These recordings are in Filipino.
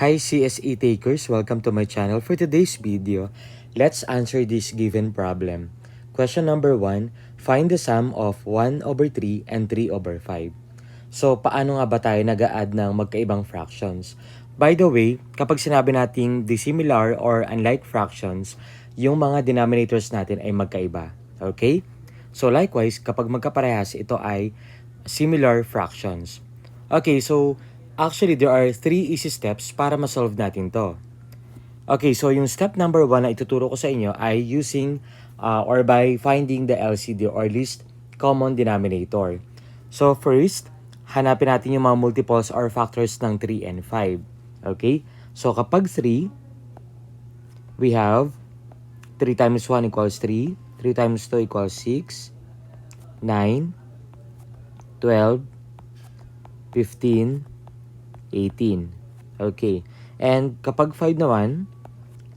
Hi CSE takers, welcome to my channel. For today's video, let's answer this given problem. Question number 1, find the sum of 1 over 3 and 3 over 5. So, paano nga ba tayo nag-a-add ng magkaibang fractions? By the way, kapag sinabi nating dissimilar or unlike fractions, yung mga denominators natin ay magkaiba. Okay? So, likewise, kapag magkaparehas, ito ay similar fractions. Okay, so actually there are 3 easy steps para ma-solve natin to. Okay, so yung step number 1 na ituturo ko sa inyo ay using or by finding the LCD or least common denominator. So first, hanapin natin yung mga multiples or factors ng 3 and 5. Okay, so kapag 3, we have 3 times 1 equals 3, 3 times 2 equals 6, 9, 12, 15, 18. Okay. And kapag 5 naman,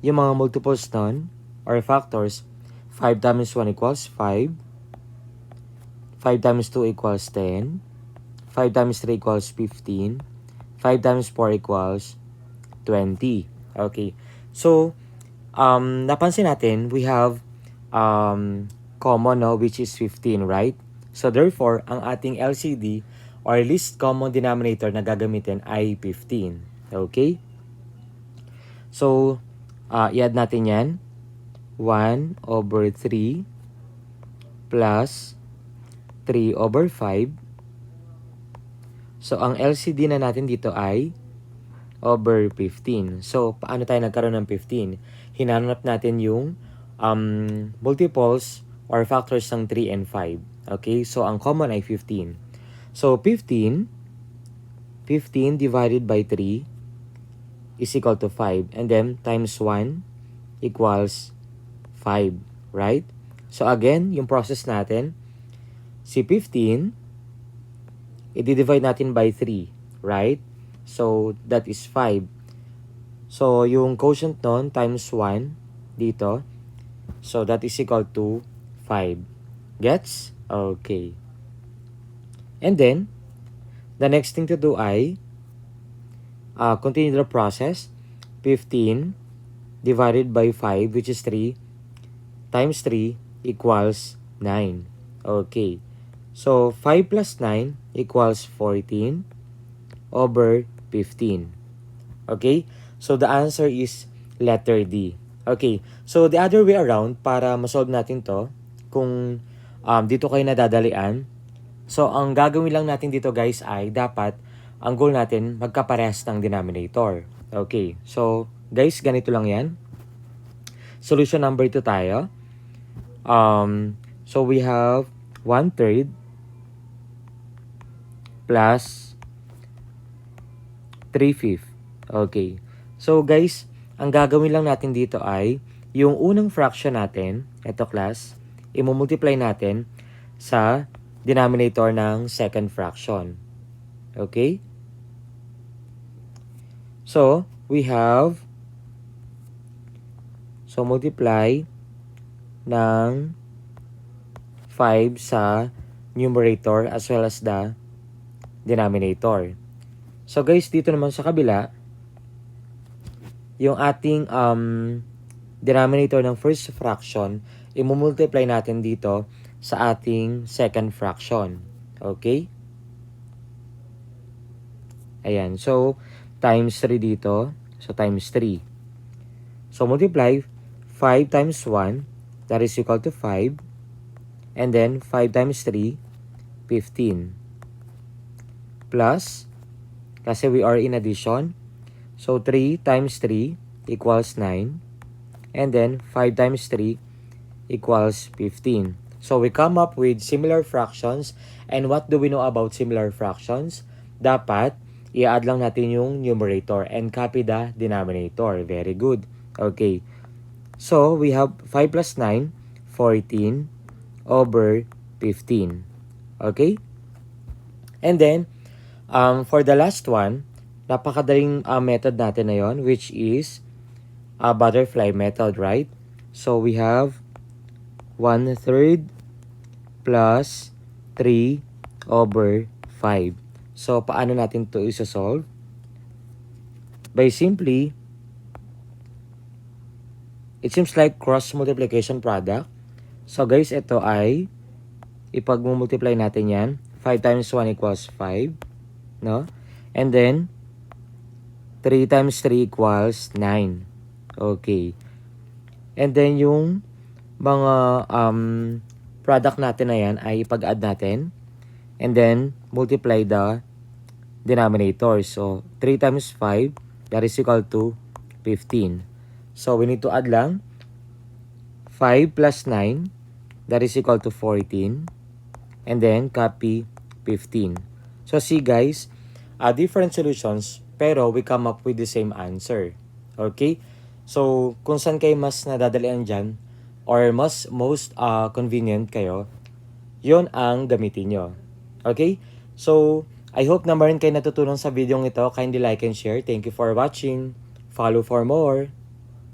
yung mga multiples nun, or factors, 5 times 1 equals 5, 5 times 2 equals 10, 5 times 3 equals 15, 5 times 4 equals 20. Okay. So, napansin natin, we have common, no, which is 15, right? So, therefore, ang ating LCD or least common denominator na gagamitin ay 15. Okay? So, i-add natin yan. 1 over 3 plus 3 over 5. So, ang LCD na natin dito ay over 15. So, paano tayo nagkaroon ng 15? Hinanap natin yung multiples or factors ng 3 and 5. Okay? So, ang common ay 15. So, 15 divided by 3 is equal to 5. And then, times 1 equals 5. Right? So, again, yung process natin, si 15, i-divide natin by 3. Right? So, that is 5. So, yung quotient nun, times 1, dito. So, that is equal to 5. Gets? Okay. And then, the next thing to do ay continue the process. 15 divided by 5, which is 3, times 3 equals 9. Okay. So, 5 plus 9 equals 14 over 15. Okay? So, the answer is letter D. Okay. So, the other way around, para masolve natin to, kung dito kayo nadadalian, so, ang gagawin lang natin dito guys ay dapat ang goal natin magkaparehas ng denominator. Okay. So, guys, ganito lang yan. Solution number 2 tayo. So, we have 1/3 plus 3/5. Okay. So, guys, ang gagawin lang natin dito ay yung unang fraction natin, ito class, i-multiply natin sa denominator ng second fraction. Okay? So, we have, so multiply ng 5 sa numerator as well as the denominator. So guys, dito naman sa kabila, yung ating denominator ng first fraction, i-multiply natin dito sa ating second fraction. Okay? Ayan. So, times 3 dito. So, times 3. So, multiply 5 times 1. That is equal to 5. And then, 5 times 3, 15. Plus, kasi we are in addition. So, 3 times 3 equals 9. And then, 5 times 3 equals 15. So, we come up with similar fractions. And what do we know about similar fractions? Dapat, i-add lang natin yung numerator and copy the denominator. Very good. Okay. So, we have 5 plus 9, 14 over 15. Okay? And then, for the last one, napakadaling method natin na yon, which is a butterfly method, right? So, we have 1/3 plus 3 over 5. So, paano natin to isa-solve? by simply, it seems like cross multiplication product. So guys, ito ay ipag-multiply natin yan. 5 times 1 equals 5, no? And then 3 times 3 equals 9. Okay. And then yung mga product natin na yan ay ipag-add natin. And then multiply the denominator. So 3 times 5, that is equal to 15. So we need to add lang 5 plus 9, that is equal to 14. And then copy 15. So see guys, different solutions pero we come up with the same answer. Okay? So kung saan kayo mas nadadalian dyan or most convenient kayo, yon ang gamitin nyo. Okay? So I hope na meron kayo natutunan sa video ito. Kindly like and share. Thank you for watching. Follow for more.